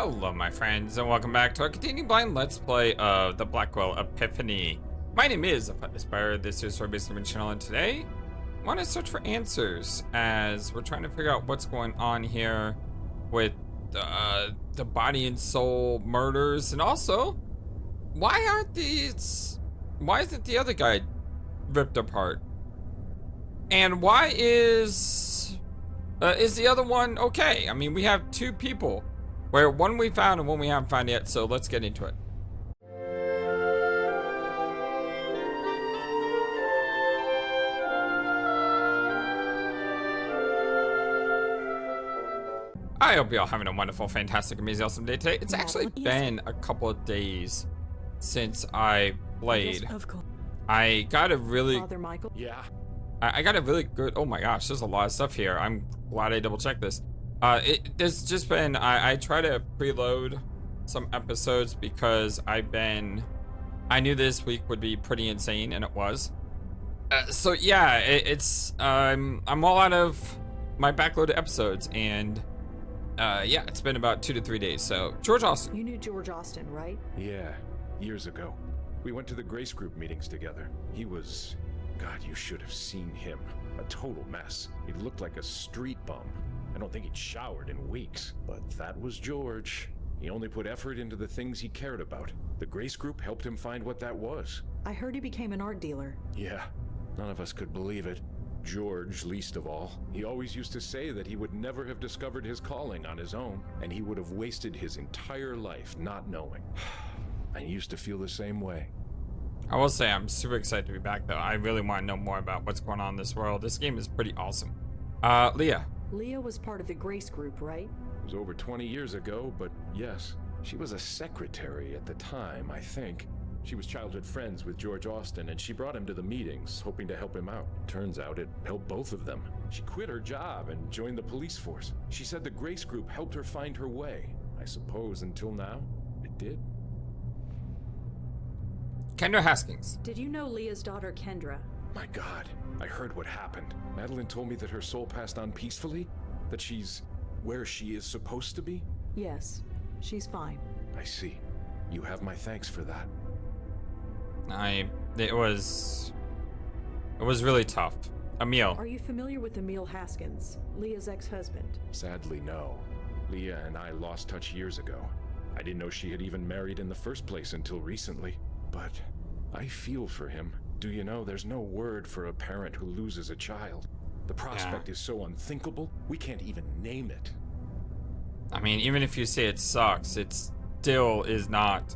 Hello my friends and welcome back to our continuing blind let's play of the Blackwell Epiphany. My name is FlightlessBird, this is our basic channel, and today I want to search for answers as we're trying to figure out what's going on here with the body and soul murders, and also why isn't the other guy ripped apart, and why is the other one okay? I mean, we have two people where one we found and one we haven't found yet, so let's get into it. I hope you're having a wonderful, fantastic, amazing, awesome day today. It's actually been a couple of days since I played. I got a really... I got a really good... Oh my gosh, there's a lot of stuff here. I'm glad I double checked this. There's just been... I try to preload some episodes because I knew this week would be pretty insane, and it was. So yeah, I'm all out of my backloaded episodes, and yeah, it's been about 2 to 3 days. So George Austin. You knew George Austin, right? Yeah, years ago. We went to the Grace Group meetings together. He was... God, you should have seen him. A total mess. He looked like a street bum. I don't think he'd showered in weeks. But that was George. He only put effort into the things he cared about. The Grace Group helped him find what that was. I heard he became an art dealer. Yeah, none of us could believe it. George, least of all. He always used to say that he would never have discovered his calling on his own, and he would have wasted his entire life not knowing. I used to feel the same way. I will say I'm super excited to be back, though. I really want to know more about what's going on in this world. This game is pretty awesome. Leah. Leah was part of the Grace Group, right? It was over 20 years ago, but yes. She was a secretary at the time, I think. She was childhood friends with George Austin, and she brought him to the meetings, hoping to help him out. Turns out it helped both of them. She quit her job and joined the police force. She said the Grace Group helped her find her way. I suppose until now, it did. Kendra Haskins. Did you know Leah's daughter, Kendra? My God, I heard what happened. Madeline told me that her soul passed on peacefully, that she's where she is supposed to be. Yes, she's fine. I see. You have my thanks for that. It was really tough. Emil. Are you familiar with Emil Haskins, Leah's ex-husband? Sadly, no. Leah and I lost touch years ago. I didn't know she had even married in the first place until recently. But I feel for him. Do you know, there's no word for a parent who loses a child. The prospect is so unthinkable, we can't even name it. I mean, even if you say it sucks, it still is not...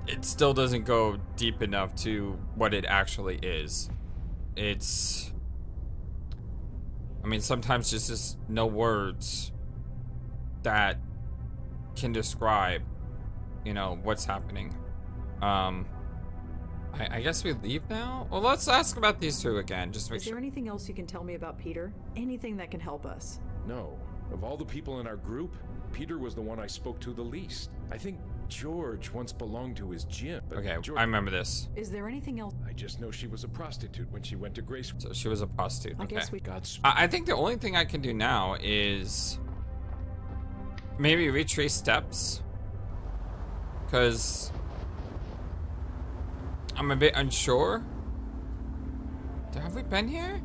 It still doesn't go deep enough to what it actually is. It's... I mean, sometimes just no words that can describe, you know, what's happening. I guess we leave now? Well, let's ask about these two again, just to make sure. Is there anything else you can tell me about Peter? Anything that can help us? No. Of all the people in our group, Peter was the one I spoke to the least. I think George once belonged to his gym. Okay, George... I remember this. Is there anything else? I just know she was a prostitute when she went to Grace. So she was a prostitute. I Okay. guess we... I think the only thing I can do now is maybe retrace steps, because I'm a bit unsure. Have we been here?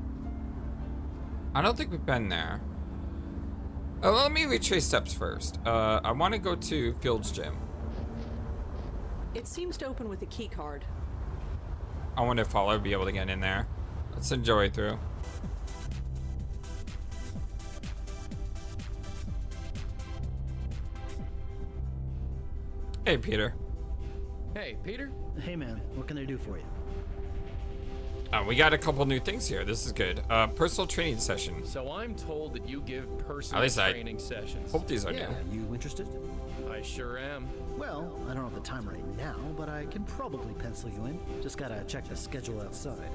I don't think we've been there. Let me retrace steps first. I want to go to Field's gym. It seems to open with a key card. I wonder if I'll ever be able to get in there. Let's enjoy through. Hey, Peter. Hey, Peter. Hey man, what can I do for you? We got a couple new things here. This is good. Personal training session. So I'm told that you give personal At least training sessions. Hope these are Yeah. new. You interested? I sure am. Well, I don't have the time right now, but I can probably pencil you in. Just gotta check the schedule outside.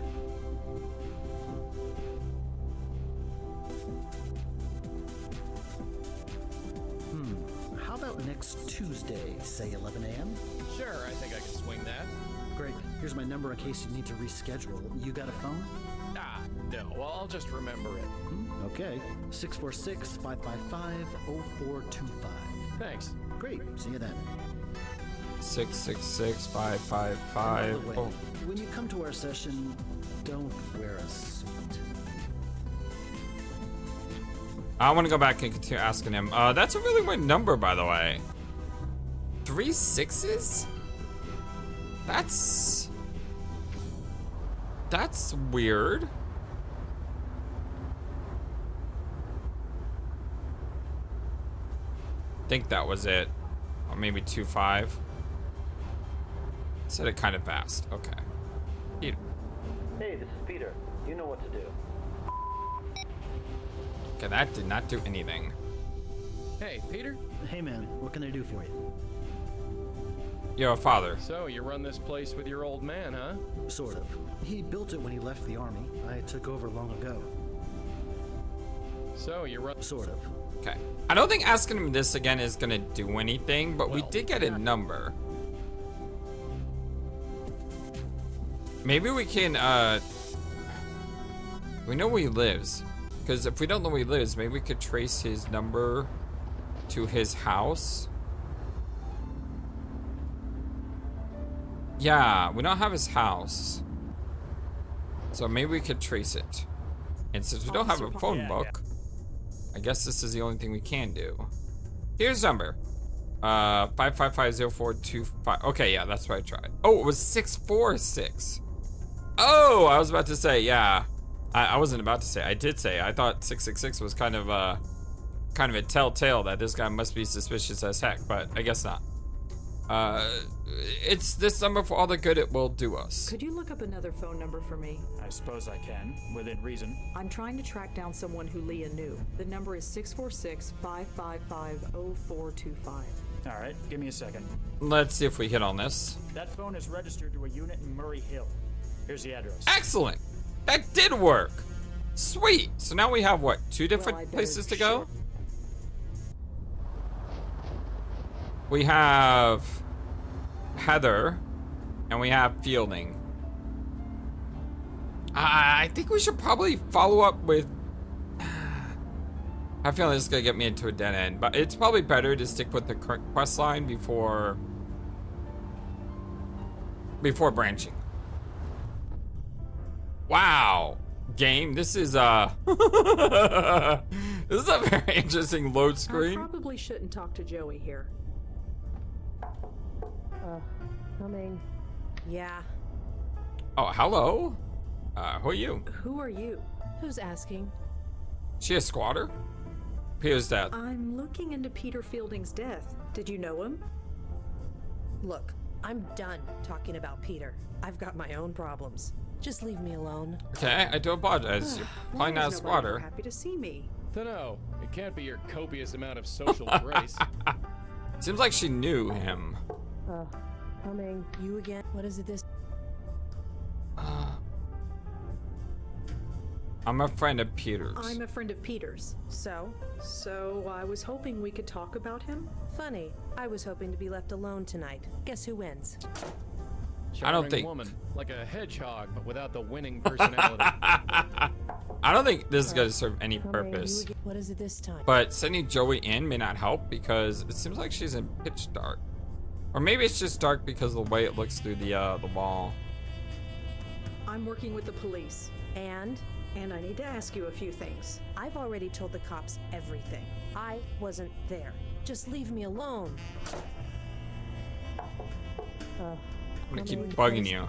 How about next Tuesday, say 11 a.m.? Sure, I think I can swing that. Great. Here's my number in case you need to reschedule. You got a phone? Ah, no, well, I'll just remember it. Okay. 646-555-0425. Thanks. Great. See you then. 666-555. By the way, Oh, when you come to our session, don't wear a suit. I want to go back and continue asking him. That's a really weird number, by the way. 3 6s? That's weird. Think that was it. Or maybe 2-5. Said it kind of fast. Okay. Peter. Hey, this is Peter. You know what to do. Okay, that did not do anything. Hey, Peter? Hey man, what can I do for you? Yo, father. So, you run this place with your old man, huh? Sort of. He built it when he left the army. I took over long ago. So, you run... Sort of. Okay. I don't think asking him this again is gonna do anything, but we did get a number. Maybe we can, we know where he lives. Because if we don't know where he lives, maybe we could trace his number to his house. Yeah, we don't have his house. So maybe we could trace it. And since we don't have a phone book, I guess this is the only thing we can do. Here's his number. 5550425. Okay, yeah, that's what I tried. Oh, it was 646. Oh, I was about to say, yeah. I wasn't about to say. I did say. I thought 666 was kind of a telltale that this guy must be suspicious as heck, but I guess not. It's this number for all the good it will do us. Could you look up another phone number for me? I suppose I can, within reason. I'm trying to track down someone who Leah knew. The number is 646-555-0425. All right, give me a second. Let's see if we hit on this. That phone is registered to a unit in Murray Hill. Here's the address. Excellent. That did work. Sweet. So now we have what? 2 different places to go? We have Heather and we have Fielding. I think we should probably follow up with... I feel like this is gonna get me into a dead end, but it's probably better to stick with the current quest line before branching. Wow, game, this is this is a very interesting load I screen. probably shouldn't talk to Joey here. Coming. Yeah. Oh, hello. Who are you? Who are you? Who's asking? She a squatter? Peter's death. I'm looking into Peter Fielding's death. Did you know him? Look, I'm done talking about Peter. I've got my own problems. Just leave me alone. Okay, I do apologize. You're Why probably not a is nobody squatter. more happy to see me? Dunno. It can't be your copious amount of social grace. Seems like she knew him. Coming. You again? What is it this? I'm a friend of Peter's. I'm a friend of Peter's. So I was hoping we could talk about him. Funny. I was hoping to be left alone tonight. Guess who wins? I don't Charming think- woman, like a hedgehog, but without the winning personality. I don't think this is gonna serve any Coming. purpose. You again? What is it this time? But sending Joey in may not help because it seems like she's in pitch dark. Or maybe it's just dark because of the way it looks through the wall. I'm working with the police, And and I need to ask you a few things. I've already told the cops everything. I wasn't there. Just leave me alone. I'm gonna keep bugging you.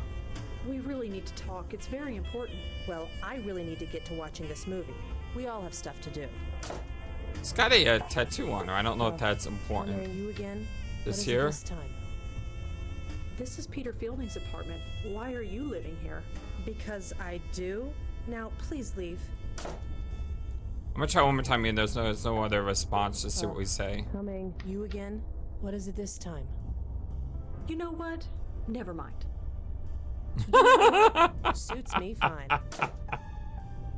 We really need to talk. It's very important. Well, I really need to get to watching this movie. We all have stuff to do. It's got a tattoo on her. I don't know if that's important. Coming. You again? This What is here? it this time? This is Peter Fielding's apartment. Why are you living here? Because I do? Now, please leave. I'm gonna try one more time and there's no other response. Just see what we say. Coming. You again? What is it this time? You know what? Never mind. Suits me fine.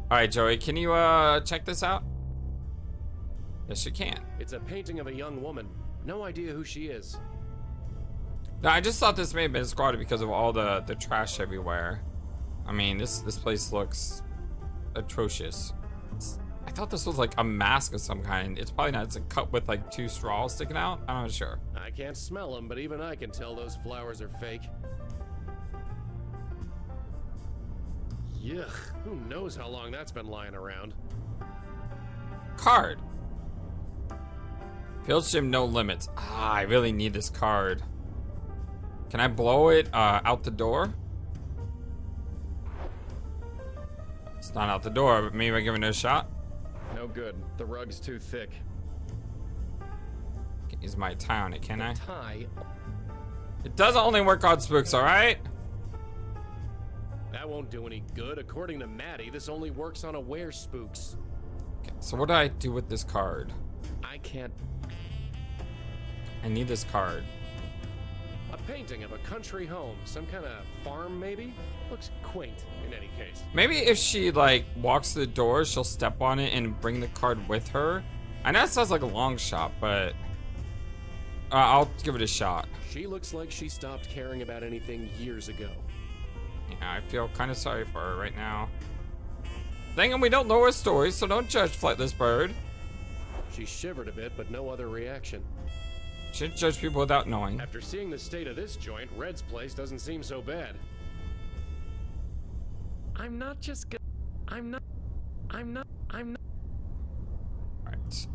Alright, Joey, can you check this out? Yes, you can. It's a painting of a young woman. No idea who she is. No, I just thought this may have been squatted because of all the trash everywhere. I mean, this place looks atrocious. I I thought this was like a mask of some kind. It's probably not. It's a cup with like 2 straws sticking out. I'm not sure. I can't smell them, but even I can tell those flowers are fake. Yuck, who knows how long that's been lying around. Card. Field Gym no limits. Ah, I really need this card. Can I blow it out the door? It's not out the door, but maybe I give it a shot. No good. The rug's too thick. Can't use my tie on it, can I? Tie? It doesn't only work on spooks, alright? That won't do any good. According to Maddie, this only works on aware spooks. Okay, so what do I do with this card? I can't... I need this card. A painting of a country home. Some kind of farm, maybe? Looks quaint, in any case. Maybe if she, like, walks through the door, she'll step on it and bring the card with her. I know it sounds like a long shot, but... I'll give it a shot. She looks like she stopped caring about anything years ago. Yeah, I feel kind of sorry for her right now. Dang it, we don't know her story, so don't judge FlightlessBird. She shivered a bit, but no other reaction. Shouldn't judge people without knowing. After seeing the state of this joint, Red's place doesn't seem so bad. I'm not.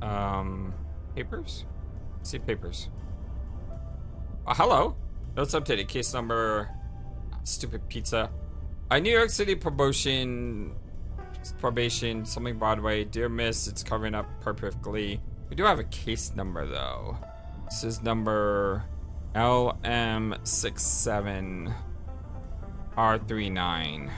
Alright, papers? Let's see papers. Oh, hello. Notes updated. Case number... Stupid pizza. New York City probation, something Broadway. Dear Miss, it's covering up perfectly. We do have a case number, though. This is number LM67R39.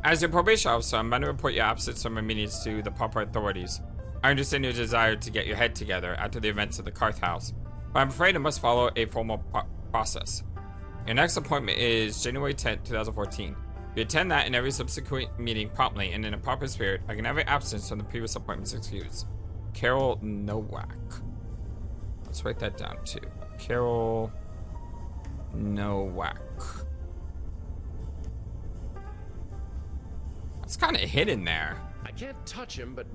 As your probation officer, I'm bound to report your absence from your meetings to the proper authorities. I understand your desire to get your head together after the events at the Carth House, but I'm afraid it must follow a formal process. Your next appointment is January 10th, 2014. You attend that and every subsequent meeting promptly and in a proper spirit. I can have your absence from the previous appointments excused. Carol Nowak. Let's write that down too. Carol Nowak. That's kind of hidden there. I can't touch him, but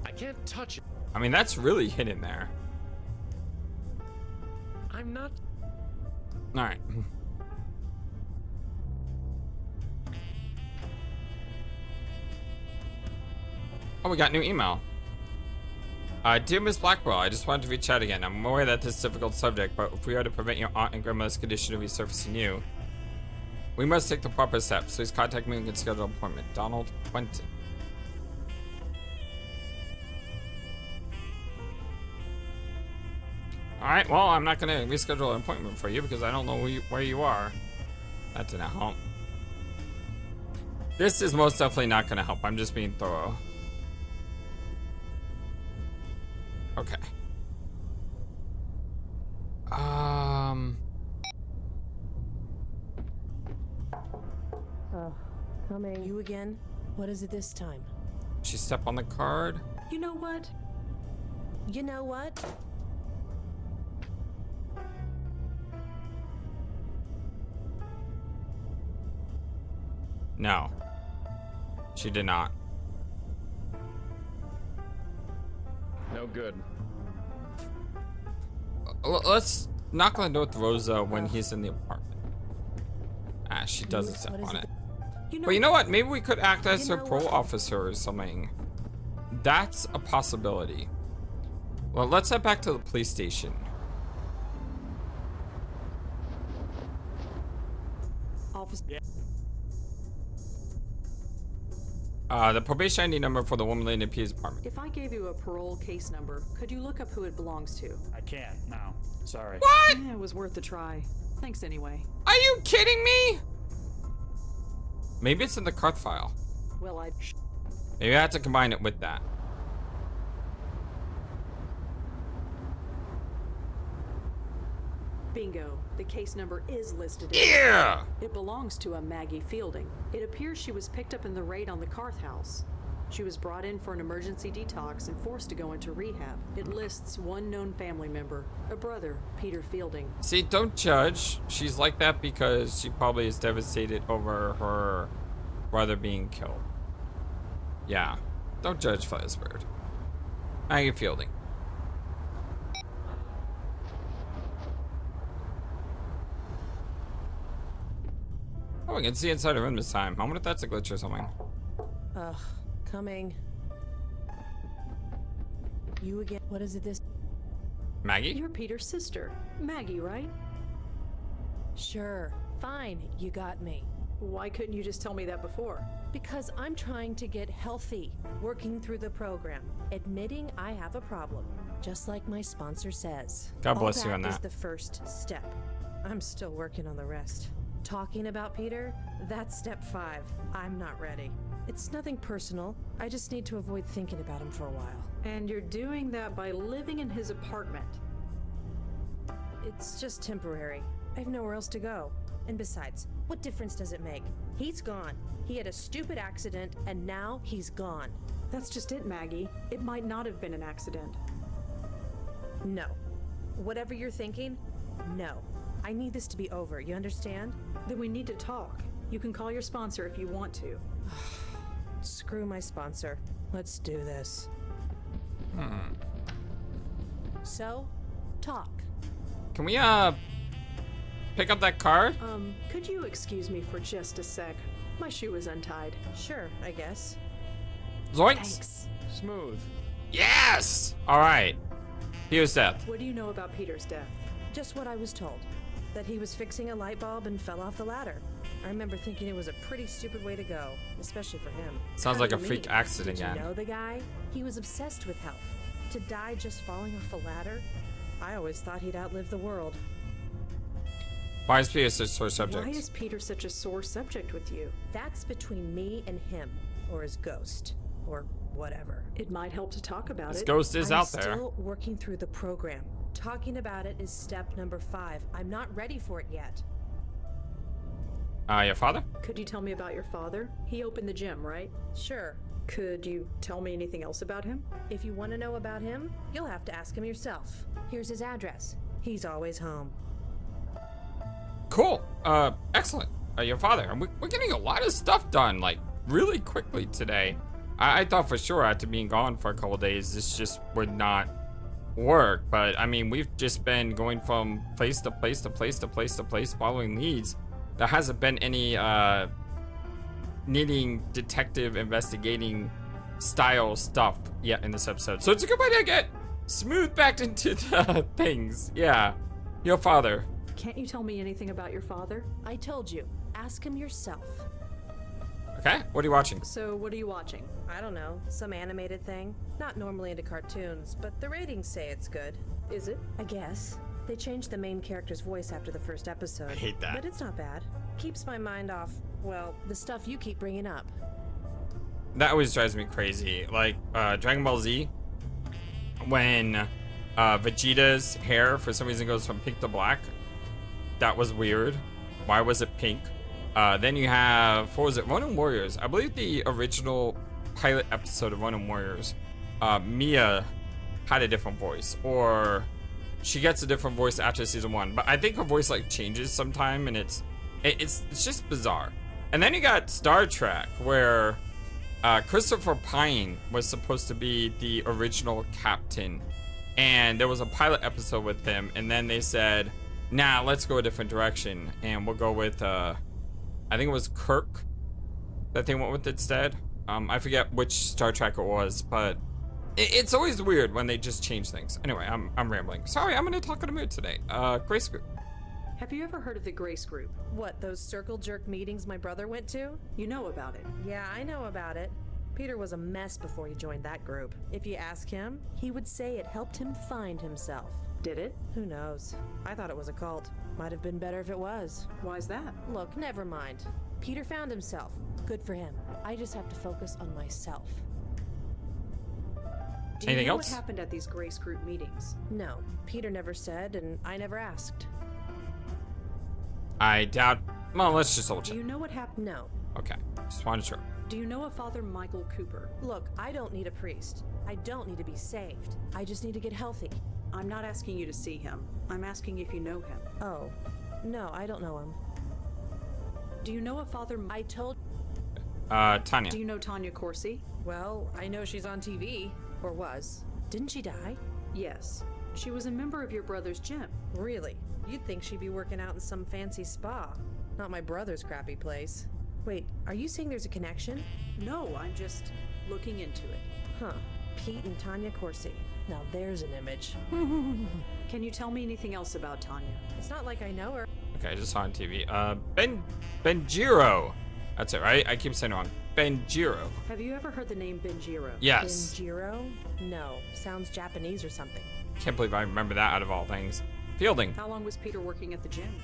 I can't touch him. I mean, that's really hidden there. I'm not. All right. Oh, we got new email. Dear Miss Blackwell, I just wanted to reach out again. I'm aware that this is a difficult subject, but if we are to prevent your aunt and grandmother's condition of resurfacing you, we must take the proper steps. Please contact me and get schedule an appointment. Donald Quentin. Alright, well, I'm not going to reschedule an appointment for you because I don't know where you are. That didn't help. This is most definitely not going to help. I'm just being thorough. Okay. Coming. You again? What is it this time? She step on the card. You know what? You know what? No. She did not. No good. Let's knock on the door with Rosa when he's in the apartment. Ah, she doesn't step on it. But you know what? Maybe we could act as her parole officer or something. That's a possibility. Well, let's head back to the police station. Officer. The probation ID number for the woman living in P's apartment. If I gave you a parole case number, could you look up who it belongs to? I can't now. Sorry. What? Yeah, it was worth a try. Thanks anyway. Are you kidding me? Maybe it's in the Carth file. Well, Maybe I have to combine it with that. Bingo. The case number is listed. Yeah! It belongs to a Maggie Fielding. It appears she was picked up in the raid on the Carth House. She was brought in for an emergency detox and forced to go into rehab. It lists one known family member, a brother, Peter Fielding. See, don't judge. She's like that because she probably is devastated over her brother being killed. Yeah. Don't judge FlightlessBird. Maggie Fielding. Oh, we can see inside the room this time. I wonder if that's a glitch or something. Ugh, coming. You again? What is it this? Maggie? You're Peter's sister, Maggie, right? Sure, fine, you got me. Why couldn't you just tell me that before? Because I'm trying to get healthy, working through the program, admitting I have a problem, just like my sponsor says. God bless you on All that is that. the first step. I'm still working on the rest. Talking about Peter, that's step 5. I'm not ready. It's nothing personal. I just need to avoid thinking about him for a while. And you're doing that by living in his apartment. It's just temporary. I have nowhere else to go. And besides, what difference does it make? He's gone. He had a stupid accident, and now he's gone. That's just it, Maggie. It might not have been an accident. No. Whatever you're thinking, no. I need this to be over, you understand? Then we need to talk. You can call your sponsor if you want to. Screw my sponsor. Let's do this. So, talk. Can we, pick up that card? Could you excuse me for just a sec? My shoe is untied. Sure, I guess. Zoinks! Thanks. Smooth. Yes! Alright. Here's death. What do you know about Peter's death? Just what I was told. That he was fixing a light bulb and fell off the ladder. I remember thinking it was a pretty stupid way to go, especially for him. Sounds How like do a you freak mean? accident Did you again. know the guy? He was obsessed with health. To die just falling off a ladder? I always thought he'd outlive the world. Why is Peter such a sore subject? Why is Peter such a sore subject with you? That's between me and him, or his ghost, or whatever. It might help to talk about This it. ghost is I'm out there. still working through the program. Talking about it is step number 5. I'm not ready for it yet. Your father? Could you tell me about your father? He opened the gym, right? Sure. Could you tell me anything else about him? If you want to know about him, you'll have to ask him yourself. Here's his address. He's always home. Cool. Excellent. Your father. And we're getting a lot of stuff done, like, really quickly today. I thought for sure after being gone for a couple days, this just would not work. But, I mean, we've just been going from place to place to place to place to place, following leads. There hasn't been any, needing detective investigating style stuff yet in this episode. So it's a good way to get smooth back into the things. Yeah. Your father. Can't you tell me anything about your father? I told you. Ask him yourself. Okay. What are you watching? So, what are you watching? I don't know. Some animated thing. Not normally into cartoons, but the ratings say it's good. Is it? I guess. They changed the main character's voice after the first episode. I hate that. But it's not bad. Keeps my mind off, well, the stuff you keep bringing up. That always drives me crazy. Like, Dragon Ball Z, when Vegeta's hair for some reason goes from pink to black. That was weird. Why was it pink? Then you have, what was it, Ronin Warriors. I believe the original pilot episode of Ronin Warriors, Mia had a different voice. Or she gets a different voice after season 1. But I think her voice, like, changes sometime, and it's just bizarre. And then you got Star Trek, where Christopher Pine was supposed to be the original captain, and there was a pilot episode with him, and then they said, nah, let's go a different direction, and we'll go with I think it was Kirk that they went with instead. I forget which Star Trek it was, but it's always weird when they just change things. Anyway, I'm rambling. Sorry, I'm gonna talk in a mood today. Grace Group. Have you ever heard of the Grace Group? What, those circle jerk meetings my brother went to? You know about it. Yeah, I know about it. Peter was a mess before he joined that group. If you ask him, he would say it helped him find himself. Did it? Who knows? I thought it was a cult. Might have been better if it was. Why's that? Look, never mind. Peter found himself. Good for him. I just have to focus on myself. Do Anything you know else? what happened at these Grace Group meetings? No, Peter never said, and I never asked. I doubt. Well, let's just double Do check. you know what happened? No. Okay, just wanted to sure. Do you know a Father Michael Cooper? Look, I don't need a priest. I don't need to be saved. I just need to get healthy. I'm not asking you to see him. I'm asking if you know him. Oh, no, I don't know him. Do you know a Father... I told... Tanya. Do you know Tanya Corsi? Well, I know she's on TV. Or was. Didn't she die? Yes. She was a member of your brother's gym. Really? You'd think she'd be working out in some fancy spa. Not my brother's crappy place. Wait, are you saying there's a connection? No, I'm just looking into it. Huh. Pete and Tanya Corsi. Now there's an image. Can you tell me anything else about Tanya? It's not like I know her. Okay, I just saw on TV. Benjiro. That's it, right? I keep saying it wrong. Benjiro. Have you ever heard the name Benjiro? Yes. Benjiro? No. Sounds Japanese or something. Can't believe I remember that out of all things. Fielding. How long was Peter working at the gym?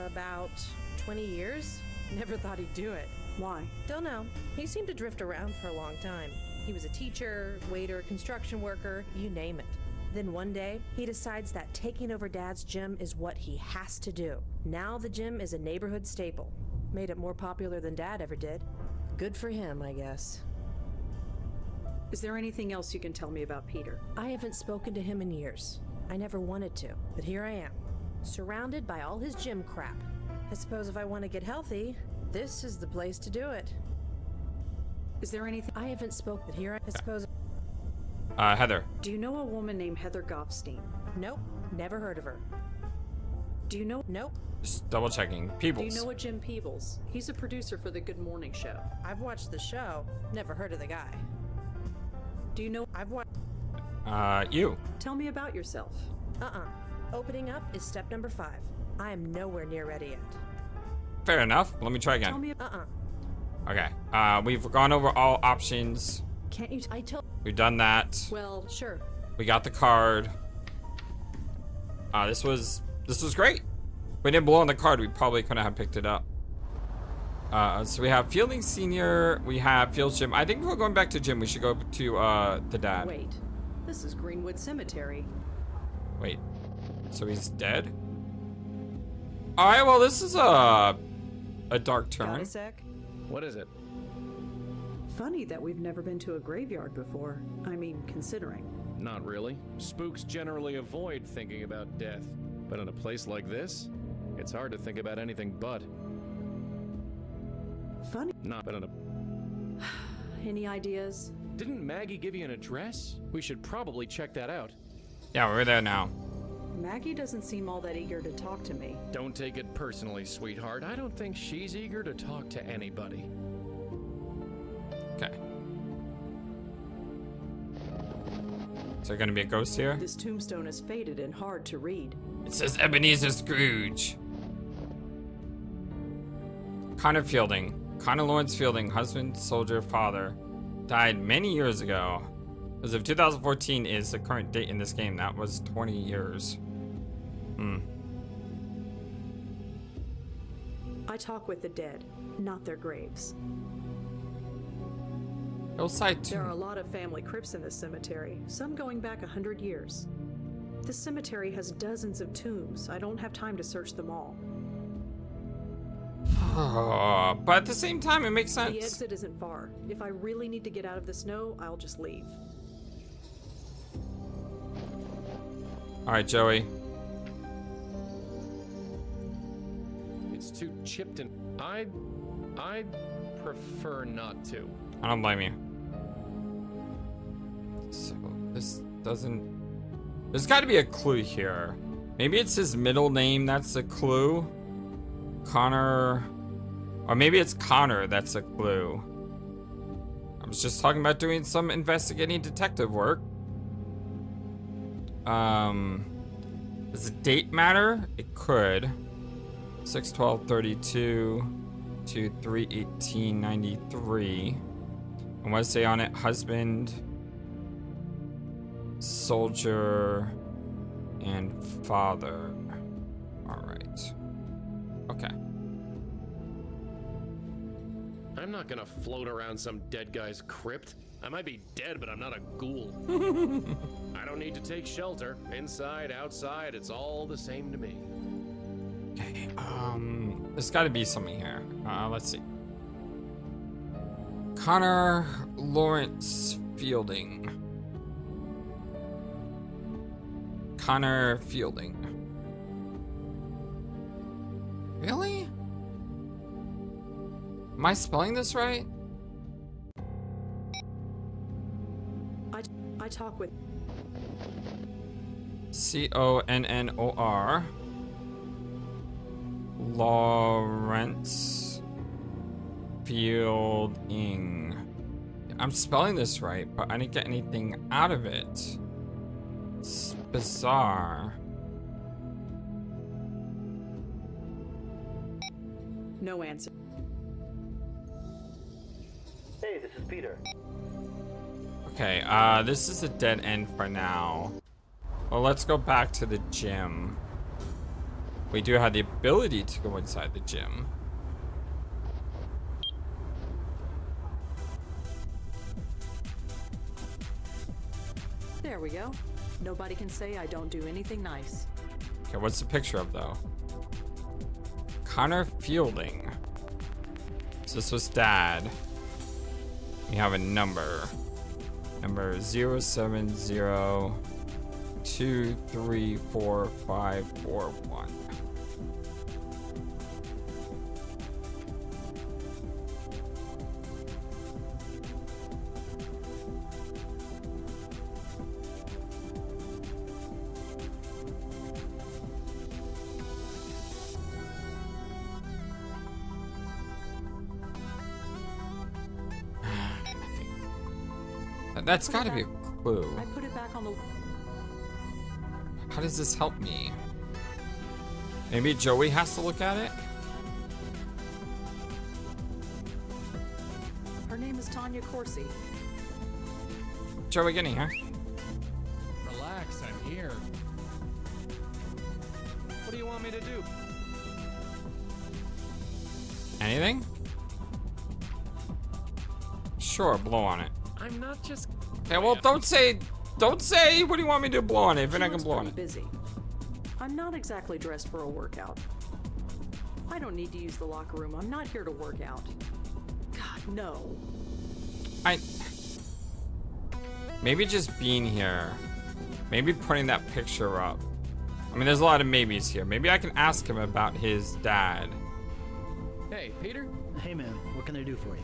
About 20 years? Never thought he'd do it. Why? Don't know. He seemed to drift around for a long time. He was a teacher, waiter, construction worker, you name it. Then one day, he decides that taking over Dad's gym is what he has to do. Now the gym is a neighborhood staple. Made it more popular than Dad ever did. Good for him, I guess. Is there anything else you can tell me about Peter? I haven't spoken to him in years. I never wanted to, but here I am, surrounded by all his gym crap. I suppose if I want to get healthy, this is the place to do it. Is there anything? I haven't spoken, but here I suppose. Heather. Do you know a woman named Heather Goffstein? Nope, never heard of her. Do you know? Nope. Just double checking. Peebles. Do you know a Jim Peebles? He's a producer for the Good Morning Show. I've watched the show, never heard of the guy. Do you know? I've watched. You. Tell me about yourself. Opening up is step number 5. I am nowhere near ready yet. Fair enough. Let me try Tell again. me. Okay. We've gone over all options. Can't you? I told. We've done that. Well, sure. We got the card. This was great. If we didn't blow on the card, we probably couldn't have picked it up. So we have Fielding Senior. We have Field's gym. I think we're going back to gym. We should go to the dad. Wait, this is Greenwood Cemetery. Wait. So he's dead? All right. Well, this is a dark Got turn. a sec? What is it? Funny that we've never been to a graveyard before. I mean, considering. Not really. Spooks generally avoid thinking about death. But in a place like this, it's hard to think about anything but. Funny. Not but in a... Any ideas? Didn't Maggie give you an address? We should probably check that out. Yeah, we're there now. Maggie doesn't seem all that eager to talk to me. Don't take it personally, sweetheart. I don't think she's eager to talk to anybody. Okay. Is there gonna be a ghost here? This tombstone is faded and hard to read. It says Ebenezer Scrooge. Connor Fielding. Connor Lawrence Fielding, husband, soldier, father, died many years ago. As of 2014 is the current date in this game. That was 20 years. I talk with the dead, not their graves. Hillside There are a tomb. lot of family crypts in this cemetery, some going back 100 years. This cemetery has dozens of tombs. I don't have time to search them all. But at the same time, it makes The sense. exit isn't far. If I really need to get out of the snow, I'll just leave. All right, Joey. It's too chipped and... I'd prefer not to. I don't blame you. So this doesn't. There's got to be a clue here. Maybe it's his middle name that's a clue. Connor, or maybe it's Connor that's a clue. I was just talking about doing some investigating detective work. Does the date matter? It could. 6/12/32 to 3/18/93. And what does it say on it? Husband, soldier, and father. All right. Okay. I'm not gonna float around some dead guy's crypt. I might be dead, but I'm not a ghoul. I don't need to take shelter. Inside, outside, it's all the same to me. Okay. There's got to be something here. Let's see. Connor Lawrence Fielding. Connor Fielding. Really? Am I spelling this right? talk with... Connor. Lawrence Fielding. I'm spelling this right, but I didn't get anything out of it. It's bizarre. No answer. Hey, this is Peter. Okay, this is a dead end for now. Well, let's go back to the gym. We do have the ability to go inside the gym. There we go. Nobody can say I don't do anything nice. Okay, what's the picture of though? Connor Fielding. So this was Dad. We have a number. Number 070234541. That's got to be a clue. I put it back on the... How does this help me? Maybe Joey has to look at it? Her name is Tanya Corsi. Joey, get in here. Relax, I'm here. What do you want me to do? Anything? Sure, blow on it. I'm not just... Okay, well, don't say, what do you want me to blow on it if you're not gonna blow on it? Busy. I'm not exactly dressed for a workout. I don't need to use the locker room. I'm not here to work out. God, no. Maybe just being here. Maybe putting that picture up. I mean, there's a lot of maybes here. Maybe I can ask him about his dad. Hey, Peter? Hey man, what can I do for you?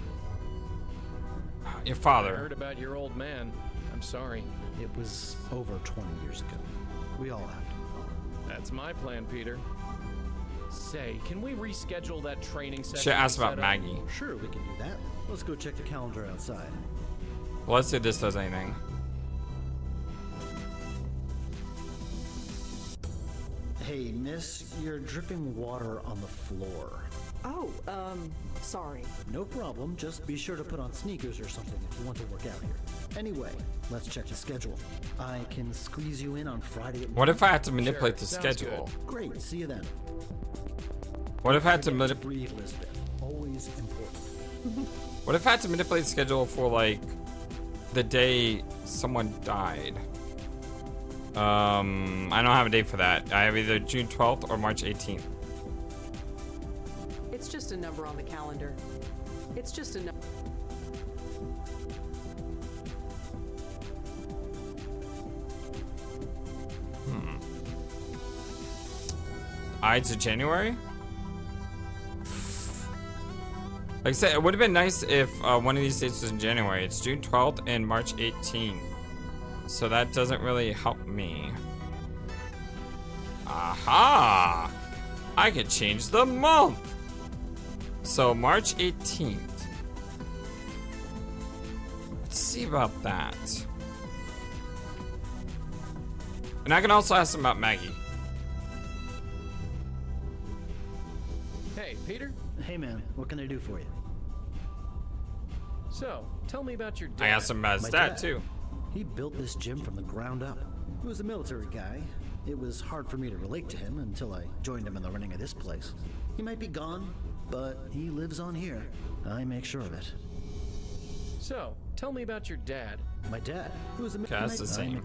Your I father. heard about your old man. I'm sorry. It was over 20 years ago. We all have to move on. That's my plan, Peter. Say, can we reschedule that training session? Should ask we about set up? Maggie. Sure, we can do that. Let's go check the calendar outside. Well, let's see if this does anything. Hey, miss, you're dripping water on the floor. Oh, sorry. No problem, just be sure to put on sneakers or something if you want to work out here. Anyway, let's check the schedule. I can squeeze you in on Friday at... What if I had to manipulate the sounds schedule? Great, see you then. What if I had to Forget manipulate? breathe, Lisbeth. Always important. What if I had to manipulate the schedule for like the day someone died? I don't have a date for that. I have either June 12th or March 18th. It's just a number on the calendar. It's just a number. Ides of January? Like I said, it would have been nice if one of these dates was in January. It's June 12th and March 18th. So that doesn't really help me. Aha! I could change the month! So March 18th. Let's see about that. And I can also ask him about Maggie. Hey, Peter? Hey man, what can I do for you? So, tell me about your dad. I asked him about his My dad dad. too. He built this gym from the ground up. He was a military guy. It was hard for me to relate to him until I joined him in the running of this place. He might be gone, but he lives on here. I make sure of it. So, tell me about your dad. My dad, who was a Okay, that's the same.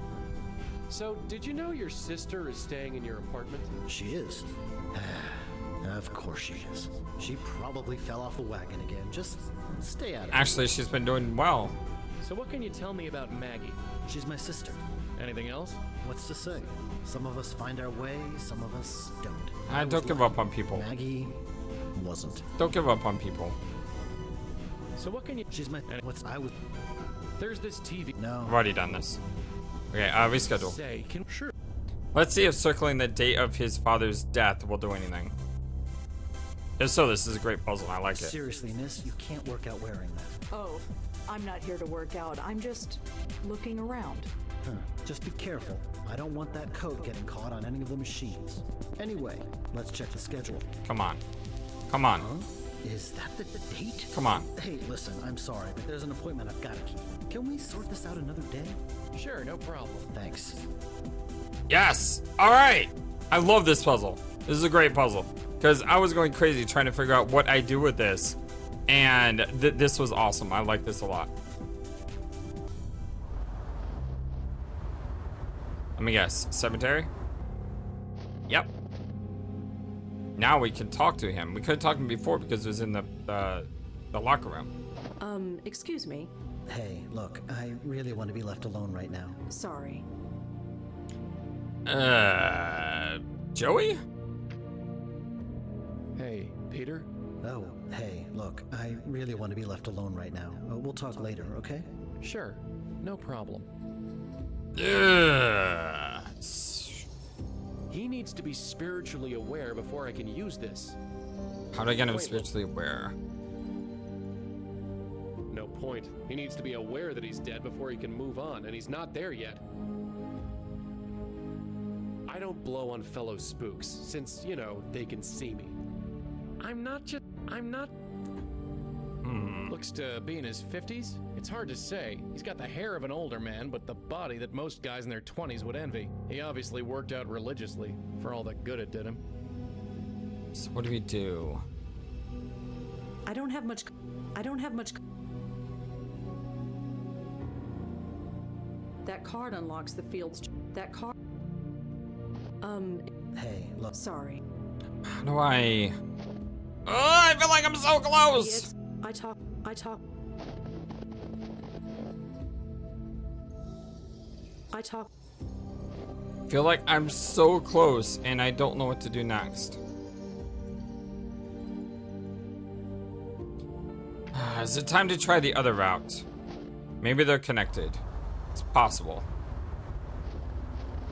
So, did you know your sister is staying in your apartment? She is. Of course she is. She probably fell off the wagon again. Just stay out of it. Actually, she's been doing well. So what can you tell me about Maggie? She's my sister. Anything else? What's to say? Some of us find our way, some of us don't. I don't give up on people. Maggie wasn't. Don't give up on people. So what can you... She's my... What's... I was... There's this TV... No. I've already done this. Okay, reschedule. Sure. Let's see if circling the date of his father's death will do anything. If so, this is a great puzzle. I like it. Seriously, miss, you can't work out wearing that. Oh, I'm not here to work out. I'm just looking around. Huh. Just be careful. I don't want that coat getting caught on any of the machines. Anyway, let's check the schedule. Come on. Come on. Huh? Is that the date? Come on. Hey, listen, I'm sorry, but there's an appointment I've got to keep. Can we sort this out another day? Sure, no problem. Thanks. Yes. All right. I love this puzzle. This is a great puzzle because I was going crazy trying to figure out what I do with this, and this was awesome. I like this a lot. Let me guess. Cemetery? Yep. Now we can talk to him. We couldn't talk to him before because it was in the locker room. Excuse me. Hey, look, I really want to be left alone right now. Sorry. Joey? Hey, Peter? Oh, hey, look, I really want to be left alone right now. We'll talk later, okay? Sure, no problem. He needs to be spiritually aware before I can use this. How do I get him spiritually aware? No point. He needs to be aware that he's dead before he can move on, and he's not there yet. I don't blow on fellow spooks, since, you know, they can see me. I'm not... Looks to be in his 50s. It's hard to say. He's got the hair of an older man, but the body that most guys in their 20s would envy. He obviously worked out religiously, for all the good it did him. So what do we do? I don't have much. That card unlocks the fields. That card. Hey, look. Sorry. How do I... Oh, I feel like I'm so close! I talk. Feel like I'm so close and I don't know what to do next. Is it time to try the other route? Maybe they're connected. It's possible.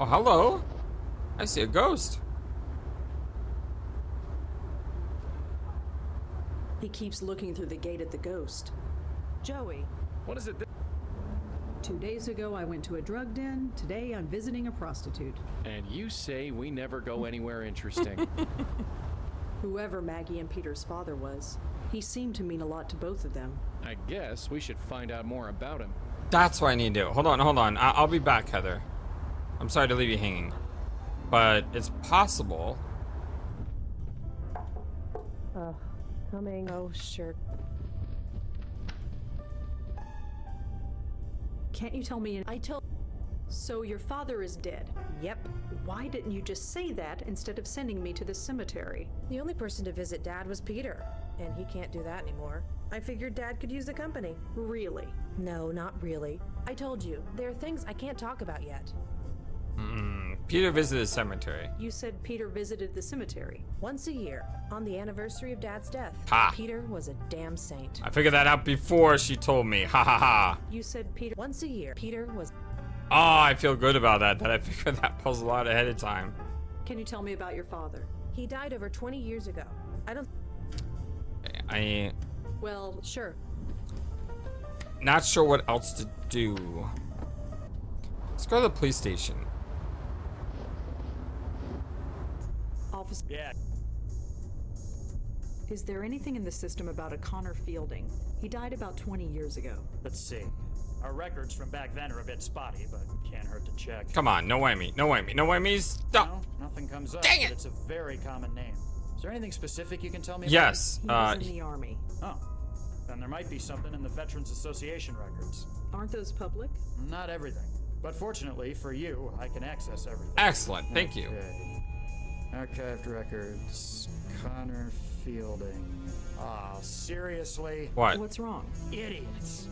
Oh, hello. I see a ghost. He keeps looking through the gate at the ghost. Joey. What is it? 2 days ago, I went to a drug den. Today, I'm visiting a prostitute. And you say we never go anywhere interesting. Whoever Maggie and Peter's father was, he seemed to mean a lot to both of them. I guess we should find out more about him. That's what I need to do. Hold on. I'll be back, Heather. I'm sorry to leave you hanging. But it's possible. Coming. Oh, sure. Can't you tell me? So your father is dead? Yep. Why didn't you just say that instead of sending me to the cemetery? The only person to visit Dad was Peter, and he can't do that anymore. I figured Dad could use the company. Really? No, not really. I told you, there are things I can't talk about yet. Peter visited the cemetery. You said Peter visited the cemetery. Once a year, on the anniversary of Dad's death. Ha. Peter was a damn saint. I figured that out before she told me. Ha ha ha. You said Peter. Once a year, Peter was... Oh, I feel good about that I figured that puzzle out ahead of time. Can you tell me about your father? He died over 20 years ago. I don't... Well, sure. Not sure what else to do. Let's go to the police station. Officer. Yeah. Is there anything in the system about a Connor Fielding? He died about 20 years ago. Let's see. Our records from back then are a bit spotty, but can't hurt to check. Come on, no whammy. Stop. No, nothing comes up. Dang it! But it's a very common name. Is there anything specific you can tell me Yes. He was in the Army. about? Oh. Then there might be something in the Veterans Association records. Aren't those public? Not everything. But fortunately for you, I can access everything. Excellent, thank you. Okay. Archived records. Connor Fielding. Ah, seriously? What? What's wrong? Idiots.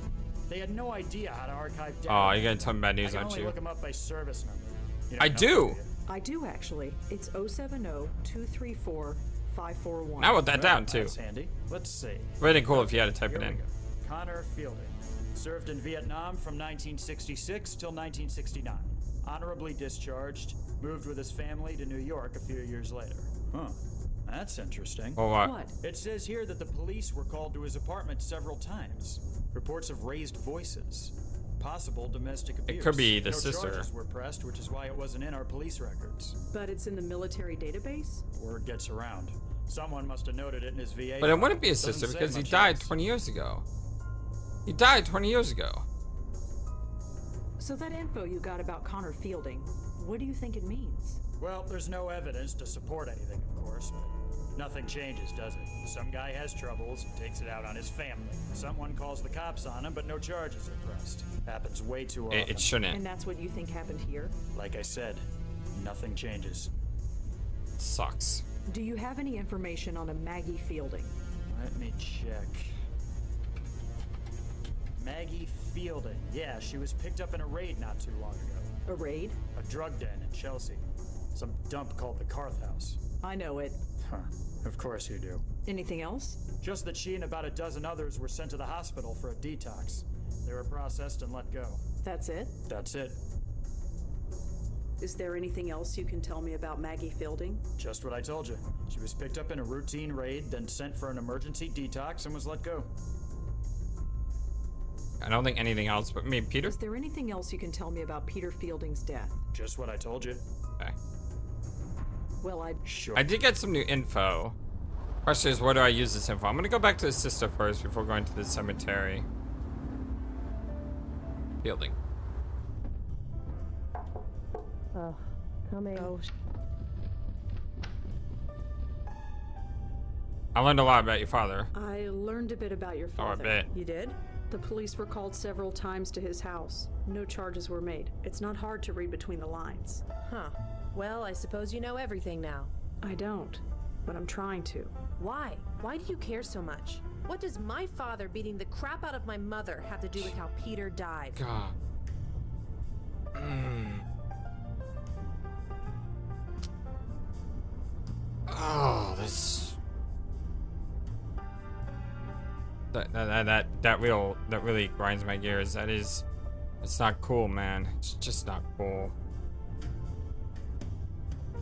They had no idea how to archive data. Oh, you're gonna tell me bad news, I can aren't only you? look them up by service number. You I don't do. know, you? I do actually. It's 070-234-541. I wrote that down too. That's handy. Let's see. Really cool if you had to type Here it we in. go. Connor Fielding. Served in Vietnam from 1966 till 1969. Honorably discharged, moved with his family to New York a few years later. Huh. That's interesting. Well, what? It says here that the police were called to his apartment several times. Reports of raised voices. Possible domestic abuse. It could be the no sister. Charges were pressed, which is why it wasn't in our police records. But it's in the military database? Word gets around. Someone must have noted it in his VA. But it wouldn't be his Doesn't sister say because he much died else. 20 years ago. He died 20 years ago. So that info you got about Connor Fielding, what do you think it means? Well, there's no evidence to support anything, of course, but nothing changes, does it? Some guy has troubles and takes it out on his family. Someone calls the cops on him, but no charges are pressed. Happens way too often. It shouldn't. And that's what you think happened here? Like I said, nothing changes. Sucks. Do you have any information on a Maggie Fielding? Let me check. Maggie Fielding. Yeah, she was picked up in a raid not too long ago. A raid? A drug den in Chelsea. Some dump called the Carth House. I know it. Huh. Of course you do. Anything else? Just that she and about a dozen others were sent to the hospital for a detox. They were processed and let go. That's it? That's it. Is there anything else you can tell me about Maggie Fielding? Just what I told you. She was picked up in a routine raid, then sent for an emergency detox and was let go. I don't think anything else, but maybe Peter? Is there anything else you can tell me about Peter Fielding's death? Just what I told you. Okay. Well, Sure. I did get some new info. Question is, where do I use this info? I'm gonna go back to his sister first before going to the cemetery. Fielding. Oh, coming. Oh, I learned a lot about your father. I learned a bit about your Oh, I father. bet. you did? The police were called several times to his house. No charges were made. It's not hard to read between the lines. Huh. Well, I suppose you know everything now. I don't, but I'm trying to. Why? Why do you care so much? What does my father beating the crap out of my mother have to do with how Peter died? God. Oh, this. That really grinds my gears. It's not cool, man. It's just not cool.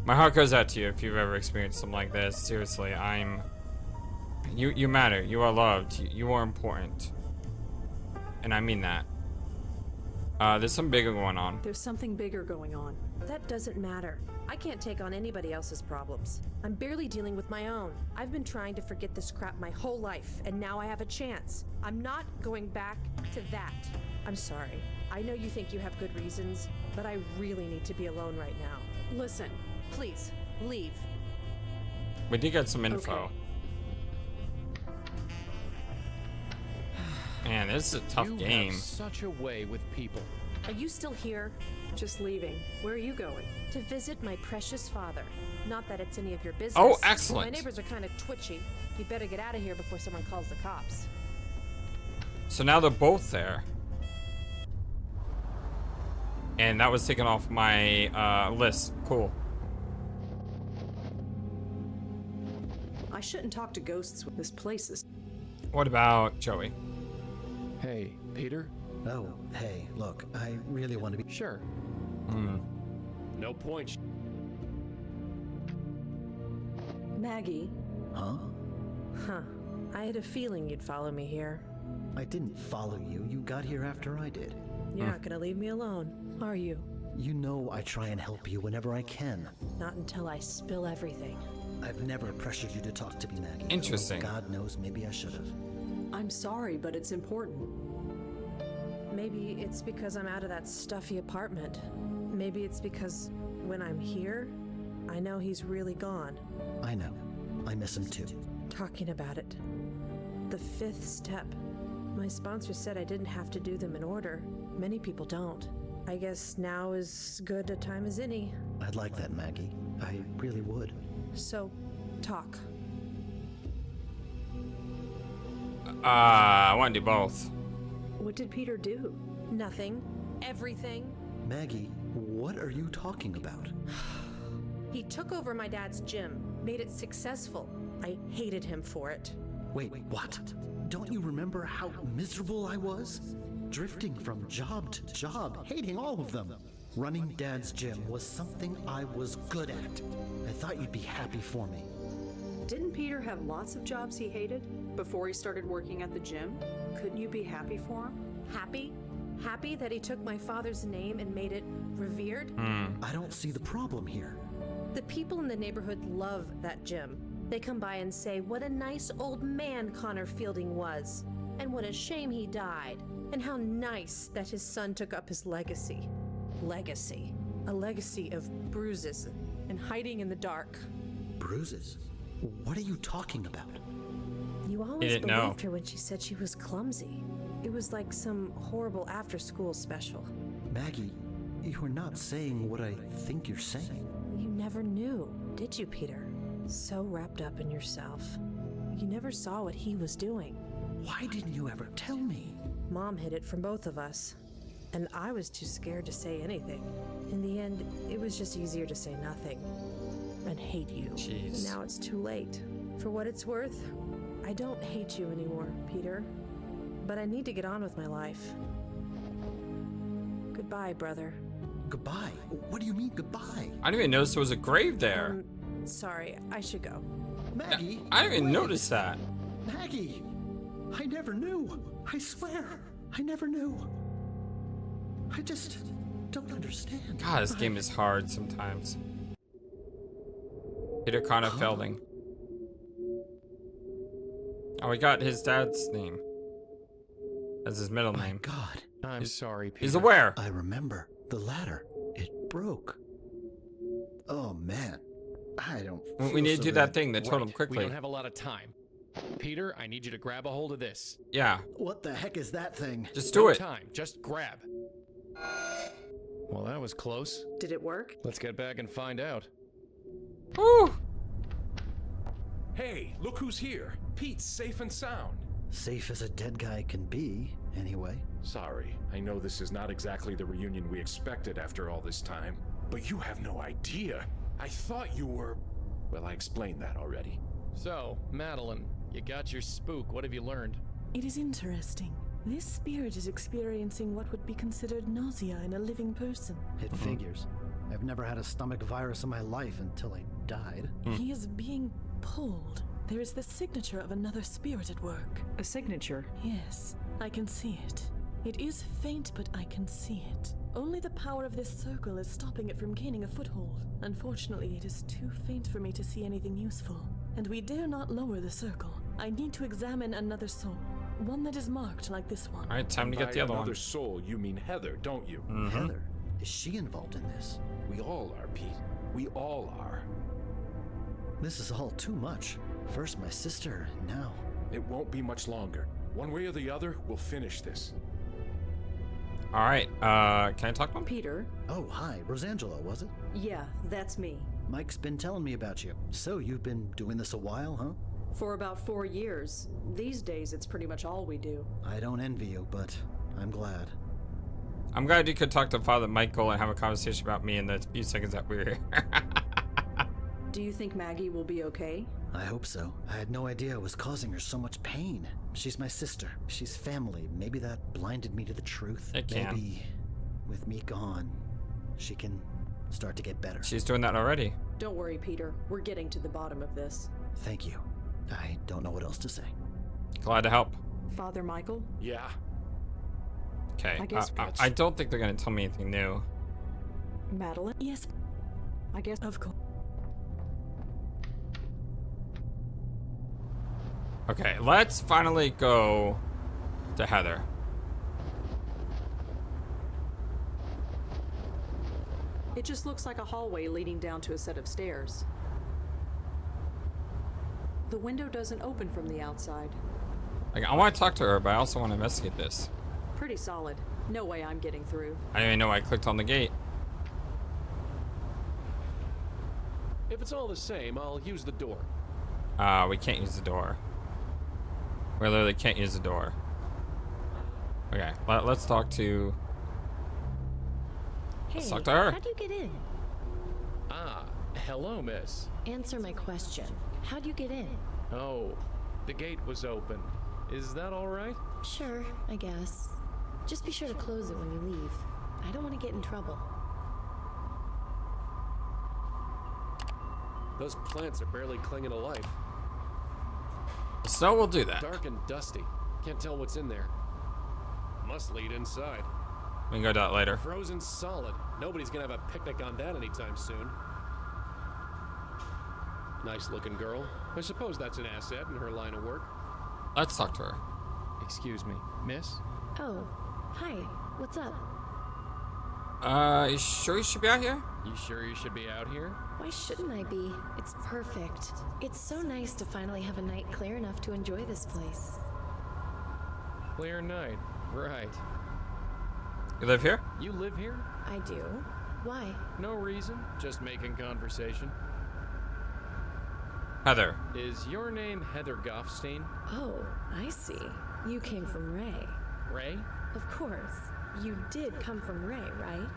My heart goes out to you if you've ever experienced something like this. Seriously, you matter. You are loved. You are important. And I mean that. There's something bigger going on. There's something bigger going on. That doesn't matter. I can't take on anybody else's problems. I'm barely dealing with my own. I've been trying to forget this crap my whole life, and now I have a chance. I'm not going back to that. I'm sorry. I know you think you have good reasons, but I really need to be alone right now. Listen. Please, leave. We did get some info. Okay. Man, this is a tough game. Have such a way with people. Are you still here? Just leaving. Where are you going? To visit my precious father. Not that it's any of your business. Oh, excellent. My neighbors are kind of twitchy. You'd better get out of here before someone calls the cops. So now they're both there. And that was taken off my list. Cool. I shouldn't talk to ghosts with this place is. What about Joey? Hey, Peter? Oh, hey, look, I really want to be. Sure. No point. Maggie. Huh? Huh. I had a feeling you'd follow me here. I didn't follow you. You got here after I did. You're not gonna leave me alone, are you? You know I try and help you whenever I can. Not until I spill everything. I've never pressured you to talk to me, Maggie. Interesting. Although God knows, maybe I should have. I'm sorry, but it's important. Maybe it's because I'm out of that stuffy apartment. Maybe it's because when I'm here, I know he's really gone. I know. I miss him too. Talking about it. The fifth step. My sponsor said I didn't have to do them in order. Many people don't. I guess now is good a time as any. I'd like that, Maggie. I really would. So, talk. I want to do both. What did Peter do? Nothing. Everything. Maggie, what are you talking about? He took over my dad's gym, made it successful. I hated him for it. Wait, what? Don't you remember how miserable I was? Drifting from job to job, hating all of them. Running Dad's gym was something I was good at. I thought you'd be happy for me. Didn't Peter have lots of jobs he hated before he started working at the gym? Couldn't you be happy for him? Happy? Happy that he took my father's name and made it revered? I don't see the problem here. The people in the neighborhood love that gym. They come by and say what a nice old man Connor Fielding was, and what a shame he died, and how nice that his son took up his legacy. Legacy. A legacy of bruises and hiding in the dark. Bruises? What are you talking about? You always believed her when she said she was clumsy. It was like some horrible after-school special. Maggie, you're not saying what I think you're saying. You never knew, did you, Peter? So wrapped up in yourself. You never saw what he was doing. Why didn't you ever tell me? Mom hid it from both of us, and I was too scared to say anything. In the end, it was just easier to say nothing and hate you. Jeez. Now it's too late. For what it's worth, I don't hate you anymore, Peter. But I need to get on with my life. Goodbye, brother. Goodbye? What do you mean goodbye? I didn't even notice there was a grave there. Sorry, I should go. Maggie! I didn't even notice that. Maggie! I never knew. I swear, I never knew. I just don't understand. God, this game is hard sometimes. Peter Connor Fielding. Oh, we got his dad's name as his middle name. God. I'm sorry, Peter. He's aware. I remember. The ladder. It broke. Oh, man. I don't feel We need so to do good. that thing that told him We quickly. don't have a lot of time. Peter, I need you to grab a hold of this. Yeah. What the heck is that thing? Just do No it. time. Just grab. Well, that was close. Did it work? Let's get back and find out. Woo! Hey, look who's here. Pete's safe and sound. Safe as a dead guy can be, anyway. Sorry, I know this is not exactly the reunion we expected after all this time, but you have no idea. I thought you were... Well, I explained that already. So, Madeline, you got your spook. What have you learned? It is interesting. This spirit is experiencing what would be considered nausea in a living person. It figures. I've never had a stomach virus in my life until I died. He is being pulled. There is the signature of another spirit at work. A signature? Yes, I can see it. It is faint, but I can see it. Only the power of this circle is stopping it from gaining a foothold. Unfortunately, it is too faint for me to see anything useful. And we dare not lower the circle. I need to examine another soul. One that is marked like this one. Alright, time to get the other one. Another soul, you mean Heather, don't you? Heather, is she involved in this? We all are, Pete. We all are. This is all too much. First my sister, now. It won't be much longer. One way or the other, we'll finish this. Alright, can I talk to him? Peter? Oh, hi. Rosangela, was it? Yeah, that's me. Mike's been telling me about you. So you've been doing this a while, huh? For about 4 years. These days, it's pretty much all we do. I don't envy you, but I'm glad. I'm glad you could talk to Father Michael and have a conversation about me in the few seconds that we were here. Do you think Maggie will be okay? I hope so. I had no idea I was causing her so much pain. She's my sister. She's family. Maybe that blinded me to the truth. It can. Maybe with me gone, she can start to get better. She's doing that already. Don't worry, Peter. We're getting to the bottom of this. Thank you. I don't know what else to say. Glad to help. Father Michael? Yeah. Okay, I guess I don't think they're gonna tell me anything new. Madeline? Yes, I guess. of course. Okay, let's finally go to Heather. It just looks like a hallway leading down to a set of stairs. The window doesn't open from the outside. Like, I want to talk to her, but I also want to investigate this. Pretty solid. No way I'm getting through. I didn't even know I clicked on the gate. If it's all the same, I'll use the door. We can't use the door. We literally can't use the door. Okay, let's talk to... Let's talk to her. How'd you get in? Ah, hello, miss. Answer my question. How'd you get in? Oh, the gate was open. Is that all right? Sure, I guess. Just be sure to close it when you leave. I don't want to get in trouble. Those plants are barely clinging to life. The snow will do that. Dark and dusty. Can't tell what's in there. Must lead inside. We can go to that later. Frozen solid. Nobody's gonna have a picnic on that anytime soon. Nice looking girl. I suppose that's an asset in her line of work. Let's talk to her. Excuse me, miss? Oh, hi. What's up? You sure you should be out here? You sure you should be out here? Why shouldn't I be? It's perfect. It's so nice to finally have a night clear enough to enjoy this place. Clear night. Right. You live here? You live here? I do. Why? No reason. Just making conversation. Heather. Is your name Heather Goffstein? Oh, I see. You came from Ray. Ray? Of course. You did come from Ray, right?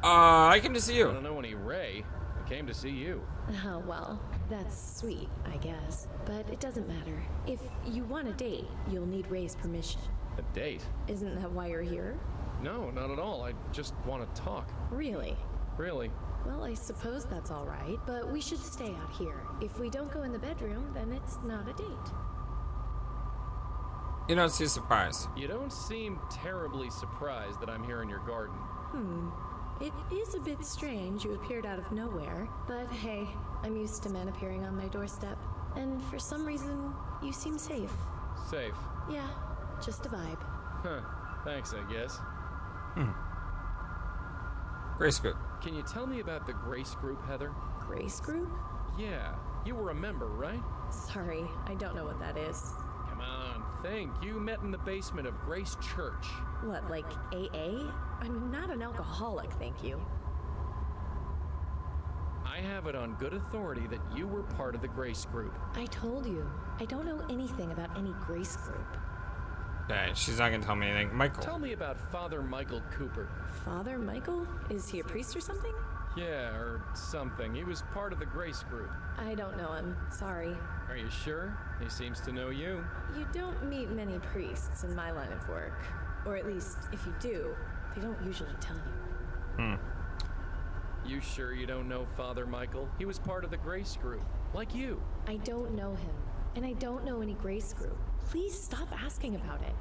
I came to see I you. don't know any Ray. I came to see you. Oh, well, that's sweet, I guess. But it doesn't matter. If you want a date, you'll need Ray's permission. A date? Isn't that why you're here? No, not at all. I just want to talk. Really? Really? Well, I suppose that's all right, but we should stay out here. If we don't go in the bedroom, then it's not a date. You don't seem surprised. You don't seem terribly surprised that I'm here in your garden. It is a bit strange you appeared out of nowhere, but hey, I'm used to men appearing on my doorstep. And for some reason, you seem safe. Safe? Yeah, just a vibe. Huh. Thanks, I guess. Grace Group. Can you tell me about the Grace Group, Heather? Grace Group? Yeah. You were a member, right? Sorry, I don't know what that is. Come on, think. You met in the basement of Grace Church. What, like AA? I'm not an alcoholic, thank you. I have it on good authority that you were part of the Grace Group. I told you, I don't know anything about any Grace Group. Okay, she's not gonna tell me anything. Michael. Tell me about Father Michael Cooper. Father Michael? Is he a priest or something? Yeah, or something. He was part of the Grace Group. I don't know him, sorry. Are you sure? He seems to know you. You don't meet many priests in my line of work. Or at least, if you do, they don't usually tell you. You sure you don't know Father Michael? He was part of the Grace Group, like you. I don't know him, and I don't know any Grace Group. Please stop asking about it.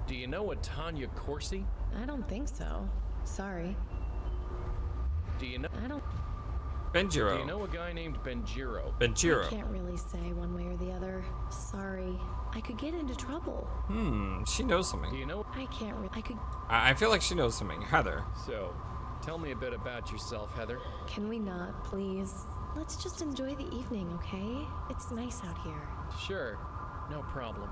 Do you know a Tanya Corsi? I don't think so. Sorry. Do you know? I don't. Benjiro. Do you know a guy named Benjiro? Benjiro. I can't really say one way or the other. Sorry. I could get into trouble. She knows something. Do you know? I can't really. I could. I feel like she knows something. Heather. So, tell me a bit about yourself, Heather. Can we not, please? Let's just enjoy the evening, okay? It's nice out here. Sure, no problem.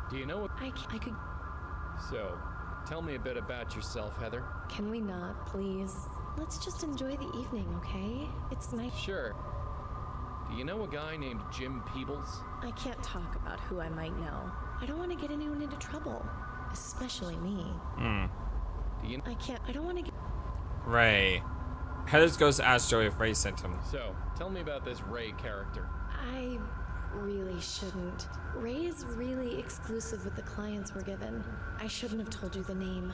Do you know what? I could. So, tell me a bit about yourself, Heather. Can we not, please? Let's just enjoy the evening, okay? It's nice. Sure. Do you know a guy named Jim Peebles? I can't talk about who I might know. I don't want to get anyone into trouble, especially me. Do you? I don't want to get. Ray. Heather goes to ask Joey if Ray sent him. So, tell me about this Ray character. I really shouldn't. Ray is really exclusive with the clients we're given. I shouldn't have told you the name.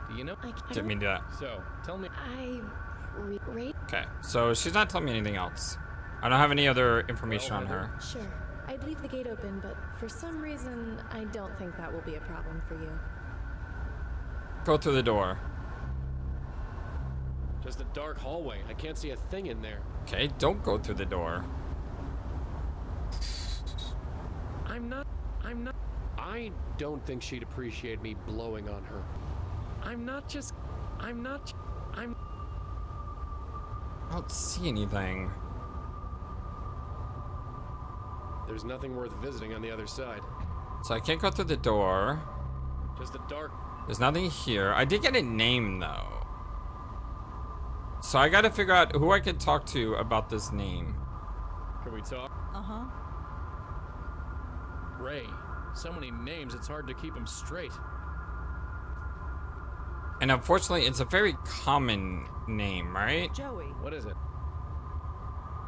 Do you know? I Didn't mean to do that. So, tell me. Ray? Okay, so she's not telling me anything else. I don't have any other information on her. Sure. I'd leave the gate open, but for some reason, I don't think that will be a problem for you. Go through the door. Just a dark hallway. I can't see a thing in there. Okay, don't go through the door. I'm not. I don't think she'd appreciate me blowing on her. I don't see anything. There's nothing worth visiting on the other side. So I can't go through the door. Just a dark. There's nothing here. I did get a name though. So I gotta figure out who I can talk to about this name. Can we talk? Uh-huh. Ray. So many names, it's hard to keep them straight. And unfortunately, it's a very common name, right? Joey, What is it?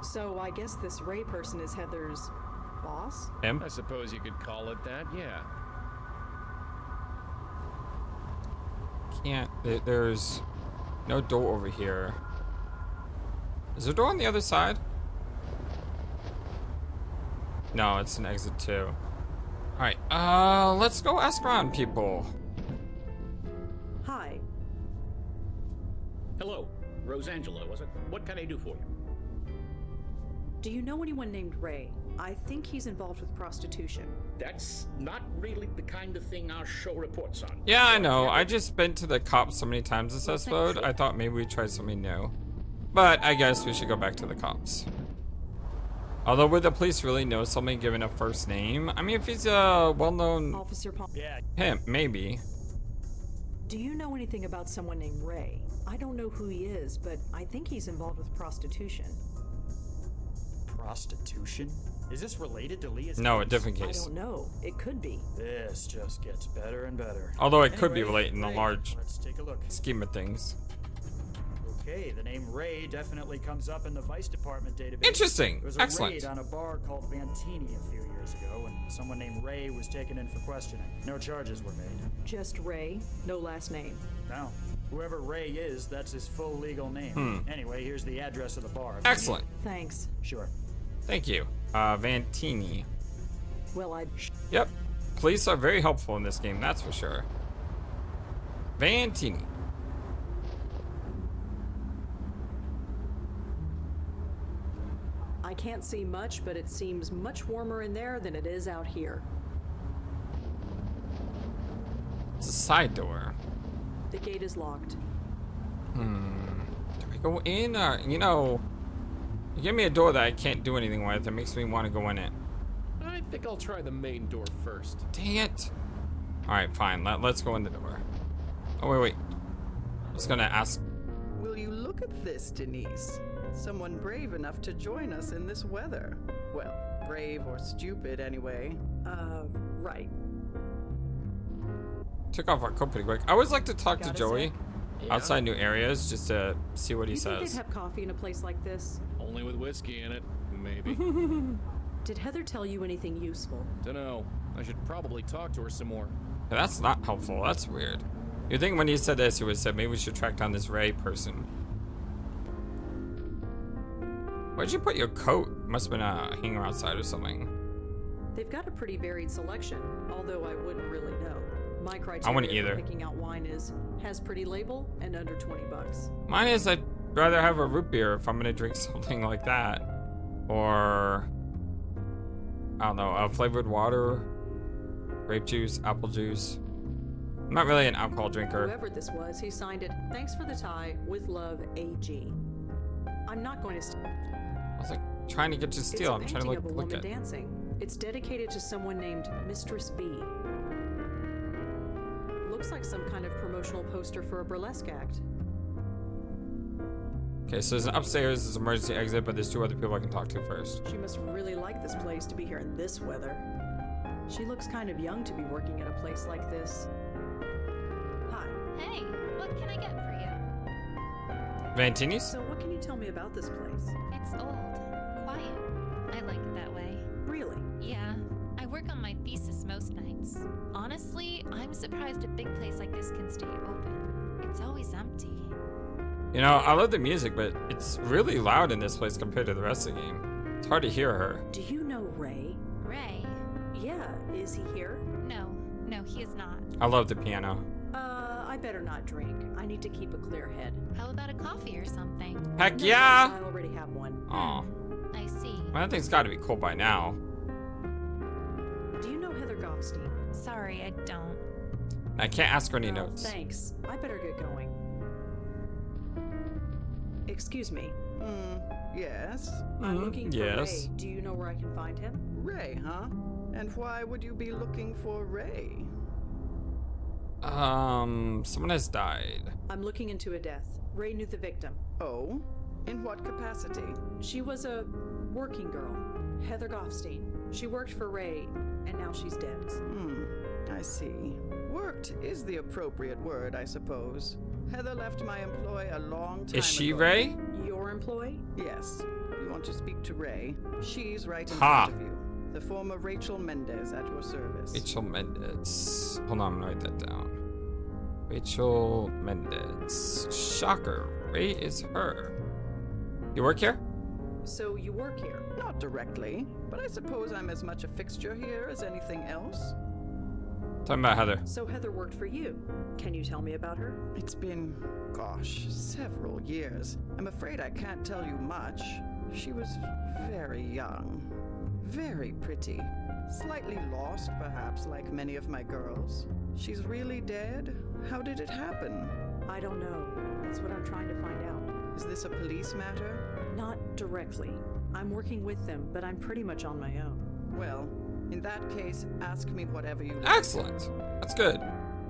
so I guess this Ray person is Heather's boss? Him? I suppose you could call it that, yeah. can't. There's no door over here. Is there a door on the other side? No, it's an exit too. Alright, let's go ask around people. Hi. Hello, Rosangela, was it? What can I do for you? Do you know anyone named Ray? I think he's involved with prostitution. That's not really the kind of thing our show reports on. Yeah, I know. I just been to the cops so many times this episode. I thought maybe we'd try something new. But I guess we should go back to the cops. Although, would the police really know something given a first name? I mean, if he's a well-known pimp, maybe. Do you know anything about someone named Ray? I don't know who he is, but I think he's involved with prostitution. Prostitution? Is this related to Leah's No, case? a different case. I don't know. It could be. This just gets better and better. Although it could be related in the Ray, large let's take a look. scheme of things. Okay, the name Ray definitely comes up in the Vice Department database. Interesting. There was a Excellent. raid on a bar called Vantini a few years ago, and someone named Ray was taken in for questioning. No charges were made. Just Ray? No last name? No. Whoever Ray is, that's his full legal name. Anyway, here's the address of the bar. Excellent. Thanks. Sure. Thank you. Vantini. Well, Yep. Police are very helpful in this game, that's for sure. Vantini. I can't see much, but it seems much warmer in there than it is out here. It's a side door. The gate is locked. Do I go in or, you know, you give me a door that I can't do anything with. It makes me want to go in it. I think I'll try the main door first. Dang it. Alright, fine. Let's go in the door. Oh, wait. I was gonna ask. Will you look at this, Denise? Someone brave enough to join us in this weather. Well, brave or stupid anyway. Right. Took off our coat pretty quick. I always like to talk to Joey outside new areas just to see what he You think says. they'd have coffee in a place like this? Only with whiskey in it, maybe. Did Heather tell you anything useful? Dunno. I should probably talk to her some more. That's not helpful. That's weird. You'd think when he said this, he would have said maybe we should track down this Ray person. Where'd you put your coat? Must have been a hanger outside or something. They've got a pretty varied selection, although I wouldn't really know. My criteria wouldn't either. for picking out wine is has pretty label and under $20. Mine is I'd rather have a root beer if I'm gonna drink something like that. Or, I don't know, flavored water, grape juice, apple juice. I'm not really an alcohol drinker. Whoever this was, he signed it, "Thanks for the tie, with love, AG." I'm not going to... I was like trying to get to steal. I'm trying to It's a painting of a look woman at. dancing. It's dedicated to someone named Mistress B. Looks like some kind of promotional poster for a burlesque act. Okay, so there's an upstairs, there's an emergency exit, but there's two other people I can talk to first. She must really like this place to be here in this weather. She looks kind of young to be working at a place like this. Hi. Hey, what can I get for you? Vantini's? So what can you tell me about this place? It's old, quiet. I like it that way. Really? Yeah, I work on my thesis most nights. Honestly, I'm surprised a big place like this can stay open. It's always empty. You know, I love the music, but it's really loud in this place compared to the rest of the game. It's hard to hear her. Do you know Ray? Ray? Yeah, is he here? No, he is not. I love the piano. I better not drink. I need to keep a clear head. How about a coffee or something? Heck No, yeah! I already have one. Aw. I see. Well, that thing's gotta be cool by now. Do you know Heather Goffstein? Sorry, I don't. I can't ask her any notes. Thanks. I better get going. Excuse me. Yes? I'm looking for yes. Ray. Do you know where I can find him? Ray, huh? And why would you be looking for Ray? Someone has died. I'm looking into a death. Ray knew the victim. Oh? In what capacity? She was a working girl, Heather Goffstein. She worked for Ray, and now she's dead. I see. Worked is the appropriate word, I suppose. Heather left my employ a long time Is she ago. Ray? Your employee? Yes. You want to speak to Ray? She's right in Ha. front of you. The former Rachel Mendez at your service. Rachel Mendez. Hold on, I'm gonna write that down. Rachel Mendez. Shocker. Ray is her. You work here? So you work here? Not directly, but I suppose I'm as much a fixture here as anything else. Talking about Heather. So Heather worked for you. Can you tell me about her? It's been, gosh, several years. I'm afraid I can't tell you much. She was very young, very pretty, slightly lost, perhaps, like many of my girls. She's really dead? How did it happen? I don't know. That's what I'm trying to find out. Is this a police matter? Not directly. I'm working with them, but I'm pretty much on my own. Well, in that case, ask me whatever you like. Excellent. That's good.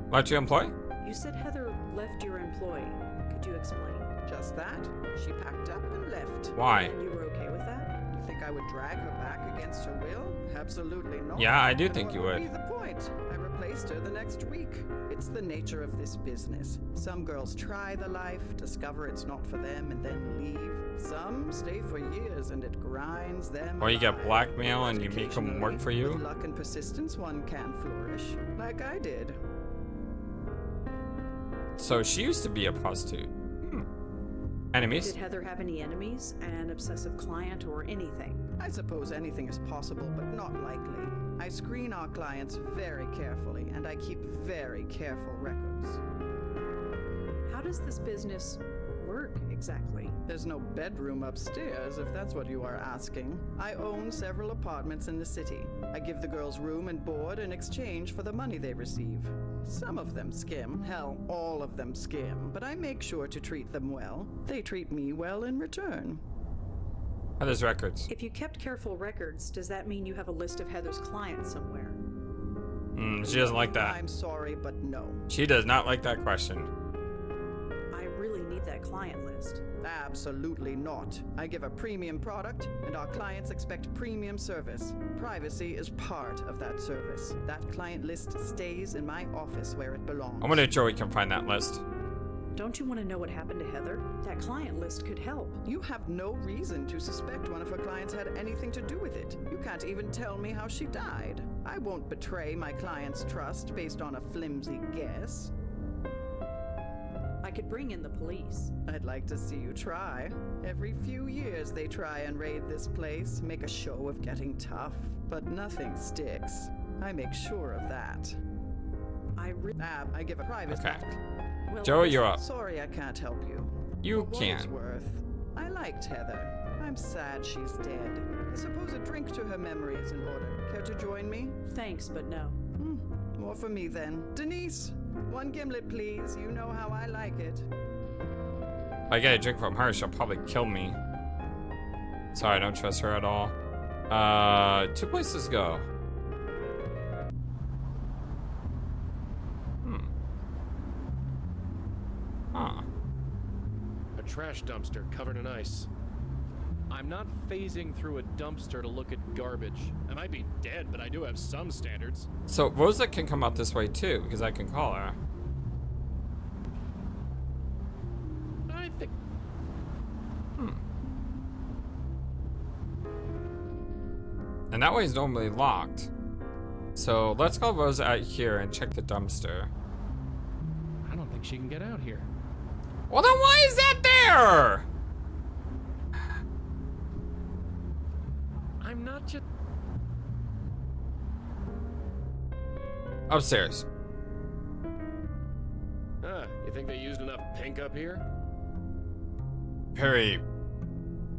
What you employ? You said Heather left your employee. Could you explain? Just that. She packed up and left. Why? And you were okay with that? You think I would drag her back against her will? Absolutely not. Yeah, I do And think what you would would. be the point? I replaced her the next week. It's the nature of this business. Some girls try the life, discover it's not for them, and then leave. Some stay for years, and it grinds them. Or you get alive. blackmail and you make them work for you? With luck and persistence, one can flourish, like I did. So she used to be a prostitute. Enemies? Did Heather have any enemies? An obsessive client or anything? I suppose anything is possible, but not likely. I screen our clients very carefully, and I keep very careful records. How does this business work exactly? There's no bedroom upstairs, if that's what you are asking. I own several apartments in the city. I give the girls room and board in exchange for the money they receive. Some of them skim, hell, all of them skim, but I make sure to treat them well. They treat me well in return. Heather's records. If you kept careful records, does that mean you have a list of Heather's clients somewhere? She doesn't like that. I'm sorry, but no. She does not like that question. I really need that client list. Absolutely not. I give a premium product, and our clients expect premium service. Privacy is part of that service. That client list stays in my office where it belongs. I wonder if Joey can find that list. Don't you want to know what happened to Heather? That client list could help. You have no reason to suspect one of her clients had anything to do with it. You can't even tell me how she died. I won't betray my client's trust based on a flimsy guess. I could bring in the police. I'd like to see you try. Every few years they try and raid this place, make a show of getting tough, but nothing sticks. I make sure of that. I give a private. Okay. Well, Joey, you're up. Sorry I can't help you. You For what can. it's worth, I liked Heather. I'm sad she's dead. I suppose a drink to her memory is in order. Care to join me? Thanks, but no. More for me then. Denise, one gimlet, please. You know how I like it. If I get a drink from her, she'll probably kill me. Sorry, I don't trust her at all. 2 places to go. Huh. A trash dumpster covered in ice. I'm not phasing through a dumpster to look at garbage. I might be dead, but I do have some standards. So Rosa can come out this way too, because I can call her. I think... And that way is normally locked. So let's call Rosa out here and check the dumpster. I don't think she can get out here. Well, then why is that there? I'm not just... Upstairs. You think they used enough pink up here? Very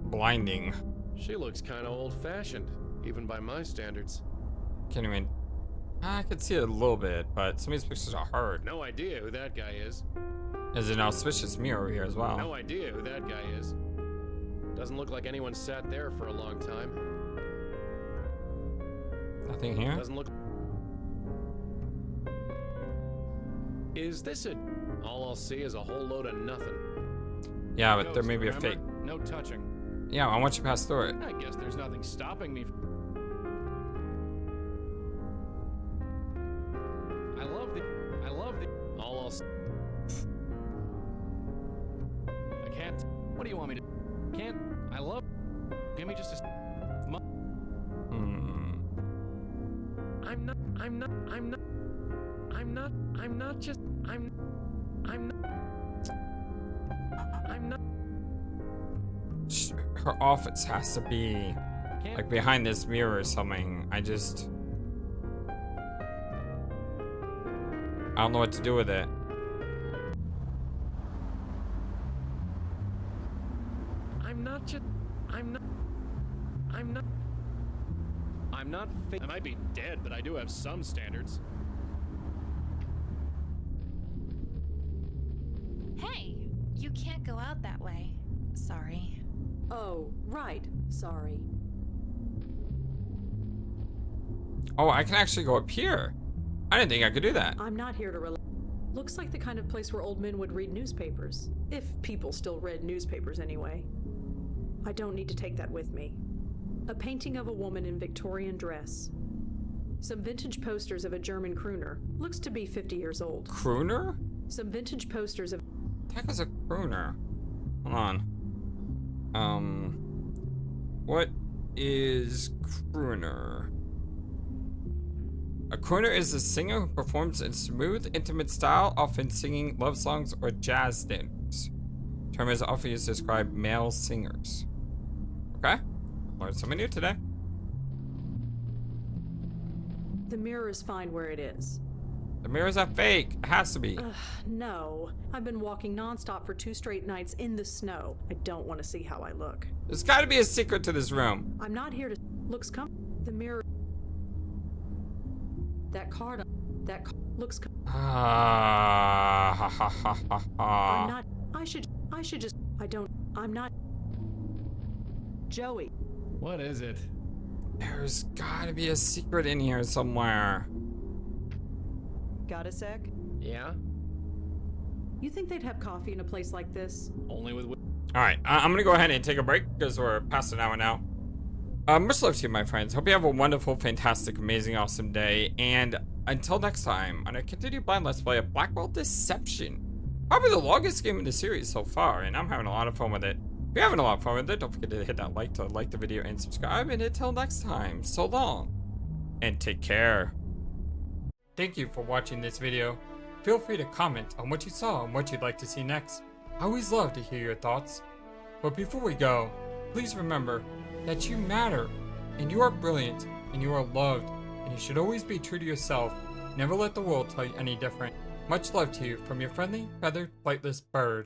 blinding. She looks kind of old-fashioned, even by my standards. Can't even... I can see it a little bit, but some of these pictures are hard. No idea who that guy is. There's an auspicious mirror here as well. No idea who that guy is. Doesn't look like anyone sat there for a long time. Nothing here? Doesn't look... Is this a... All I'll see is a whole load of nothing. Yeah, but there may be a fake. No touching. Yeah, I want you to pass through it. I guess there's nothing stopping me. I love the... All I'll see... I can't... What do you want me to... Can't... I love... Give me just a... I'm not just... I'm not. Her office has to be like behind this mirror or something. I don't know what to do with it. I might be dead, but I do have some standards. Hey, you can't go out that way. Sorry. Oh, right. Sorry. Oh, I can actually go up here. I didn't think I could do that. I'm not here to Looks like the kind of place where old men would read newspapers. If people still read newspapers anyway. I don't need to take that with me. A painting of a woman in Victorian dress. Some vintage posters of a German crooner. Looks to be 50 years old. Crooner? Some vintage posters of... What the heck is a crooner? Hold on. What is crooner? A crooner is a singer who performs in smooth, intimate style, often singing love songs or jazz standards. The term is often used to describe male singers. Okay. Learned something new today. The mirror is fine where it is. The mirrors are fake. It has to be. No. I've been walking nonstop for 2 straight nights in the snow. I don't want to see how I look. There's got to be a secret to this room. I'm not here to... The mirror... That card... looks... Ha ha ha ha ha. I'm not... I should just... I'm not... Joey. What is it? There's gotta be a secret in here somewhere. Got a sec? Yeah? You think they'd have coffee in a place like this? Only with... Alright, I'm gonna go ahead and take a break because we're past an hour now. Much love to you, my friends. Hope you have a wonderful, fantastic, amazing, awesome day. And until next time, I'm gonna continue playing Let's Play of Blackwell Deception. Probably the longest game in the series so far, and I'm having a lot of fun with it. If you're having a lot of fun with it, don't forget to hit that like to like the video and subscribe. And until next time, so long, and take care. Thank you for watching this video. Feel free to comment on what you saw and what you'd like to see next. I always love to hear your thoughts. But before we go, please remember that you matter, and you are brilliant, and you are loved, and you should always be true to yourself. Never let the world tell you any different. Much love to you from your friendly, feathered, flightless bird.